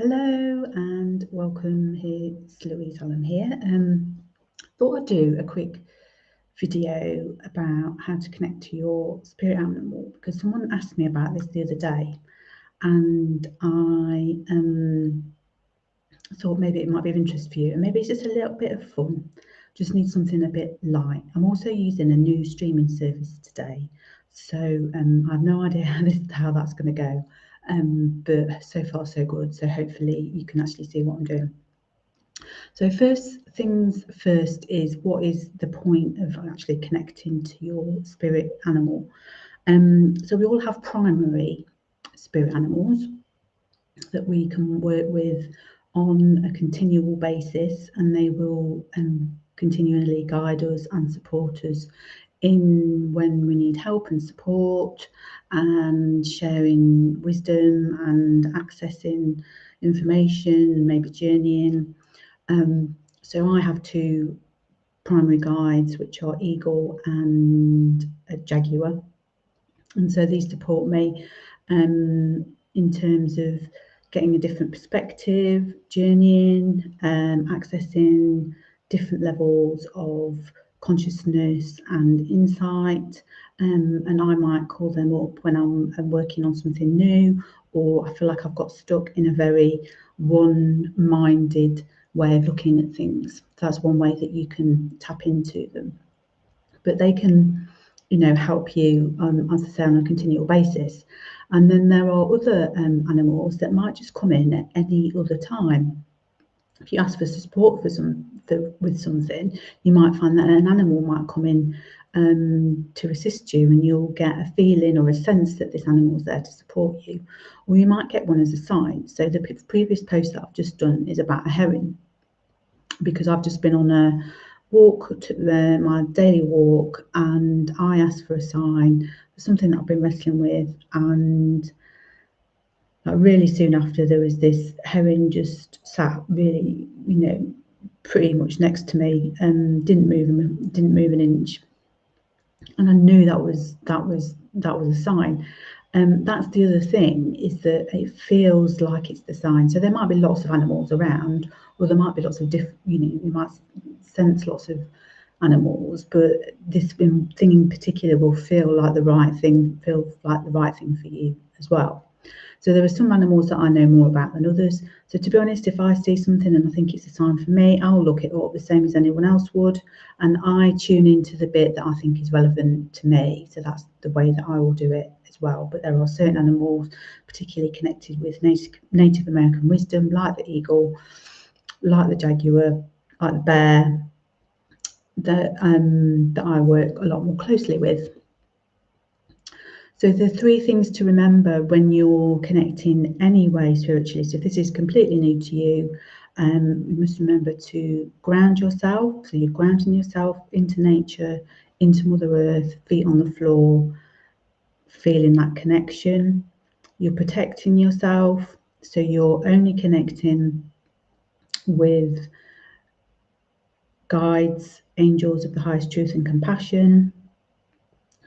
Hello and welcome. Here, it's Louise Allen here. Thought I'd do a quick video about how to connect to your spirit animal because someone asked me about this the other day, and I thought maybe it might be of interest for you, and maybe it's just a little bit of fun. Just need something a bit light. I'm also using a new streaming service today, so I have no idea how that's going to go. But so far so good, so hopefully you can actually see what I'm doing. So first things first is, what is the point of actually connecting to your spirit animal? So we all have primary spirit animals that we can work with on a continual basis, and they will continually guide us and support us in when we need help and support, and sharing wisdom and accessing information, maybe journeying. So I have two primary guides, which are Eagle and a Jaguar, and so these support me in terms of getting a different perspective, journeying, accessing different levels of consciousness and insight. And I might call them up when I'm working on something new, or I feel like I've got stuck in a very one-minded way of looking at things. That's one way that you can tap into them. But they can, help you, as I say, on a continual basis. And then there are other animals that might just come in at any other time. If you ask for support with something, you might find that an animal might come in to assist you, and you'll get a feeling or a sense that this animal is there to support you, or you might get one as a sign. So the previous post that I've just done is about a heron, because I've just been on a walk, my daily walk, and I asked for a sign for something that I've been wrestling with, and really soon after, there was this heron just sat really, pretty much next to me, and didn't move an inch, and I knew that was a sign. That's the other thing, is that it feels like it's the sign. So there might be lots of animals around, or there might be lots of different, you might sense lots of animals, but this thing in particular will feel like the right thing for you as well. So there are some animals that I know more about than others. So to be honest, if I see something and I think it's a sign for me, I'll look it up the same as anyone else would, and I tune into the bit that I think is relevant to me. So that's the way that I will do it as well. But there are certain animals, particularly connected with Native American wisdom, like the eagle, like the jaguar, like the bear, that I work a lot more closely with. So the three things to remember when you're connecting anyway spiritually, so if this is completely new to you, you must remember to ground yourself. So you're grounding yourself into nature, into Mother Earth, feet on the floor, feeling that connection. You're protecting yourself, so you're only connecting with guides, angels of the highest truth and compassion.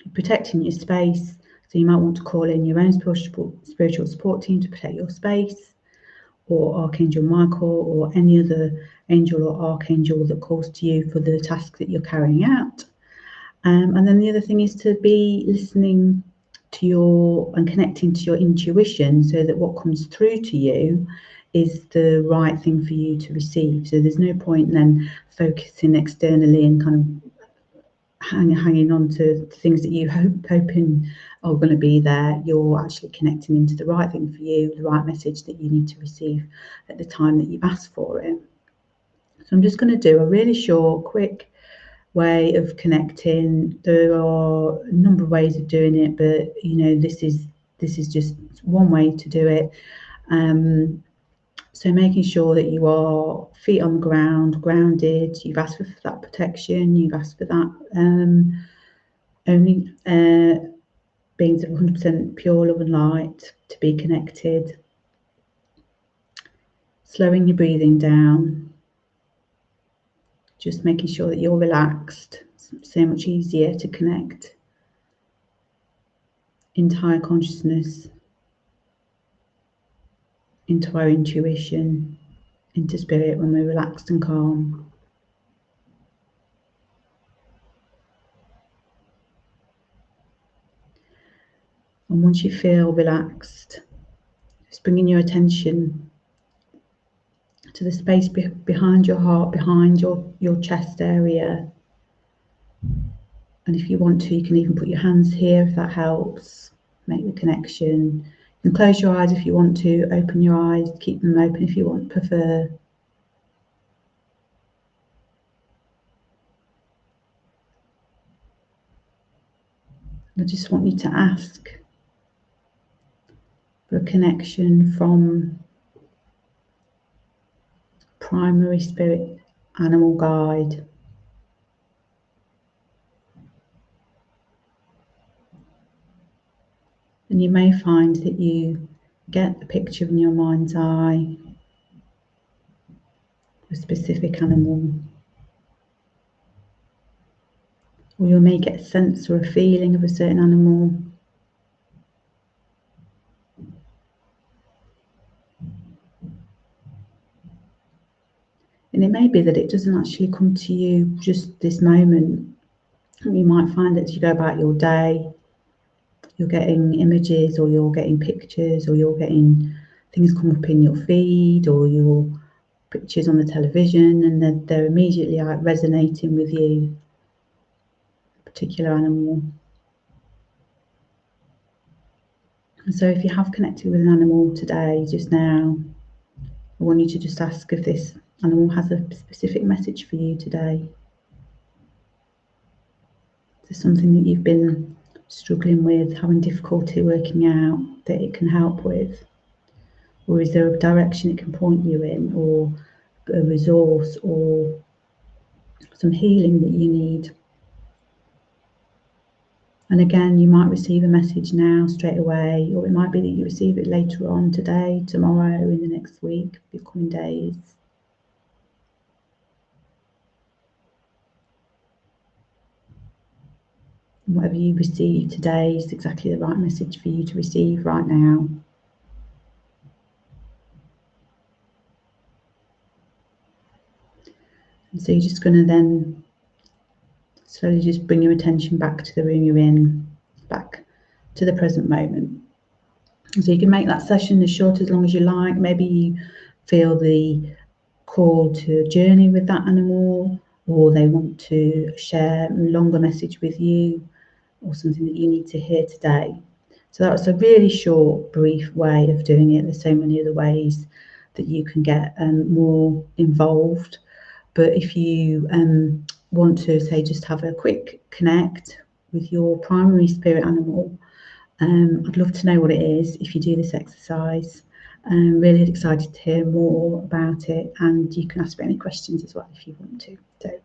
You're protecting your space. So you might want to call in your own spiritual support team to protect your space, or Archangel Michael, or any other angel or archangel that calls to you for the task that you're carrying out. And then the other thing is to be listening to and connecting to your intuition, so that what comes through to you is the right thing for you to receive. So there's no point then focusing externally and kind of hanging on to things that you hoping are going to be there. You're actually connecting into the right thing for you, the right message that you need to receive at the time that you've asked for it. So I'm just going to do a really short, quick way of connecting. There are a number of ways of doing it, but this is just one way to do it. So making sure that you are feet on the ground, grounded. You've asked for that protection. You've asked for that only beings of 100% pure love and light to be connected. Slowing your breathing down. Just making sure that you're relaxed. It's so much easier to connect into higher consciousness. into our intuition, into spirit when we're relaxed and calm. And once you feel relaxed, just bringing your attention to the space behind your heart, behind your chest area. And if you want to, you can even put your hands here if that helps. Make the connection. You can close your eyes if you want to, open your eyes, keep them open if you prefer. I just want you to ask for a connection from primary spirit animal guide. And you may find that you get a picture in your mind's eye of a specific animal. Or you may get a sense or a feeling of a certain animal. And it may be that it doesn't actually come to you just this moment. You might find that as you go about your day, you're getting images, or you're getting pictures, or you're getting things come up in your feed, or your pictures on the television, and they're immediately like resonating with you, a particular animal. And so if you have connected with an animal today, just now, I want you to just ask if this animal has a specific message for you today. Is there something that you've been struggling with, having difficulty working out, that it can help with? Or is there a direction it can point you in, or a resource, or some healing that you need? And again, you might receive a message now straight away, or it might be that you receive it later on today, tomorrow, in the next week, the coming days. Whatever you receive today is exactly the right message for you to receive right now. And so you're just going to then slowly just bring your attention back to the room you're in, back to the present moment. And so you can make that session as short as long as you like. Maybe you feel the call to journey with that animal, or they want to share a longer message with you, or something that you need to hear today. So that's a really short, brief way of doing it. There's so many other ways that you can get more involved. But if you want to, say, just have a quick connect with your primary spirit animal, I'd love to know what it is if you do this exercise. I'm really excited to hear more about it, and you can ask me any questions as well if you want to. So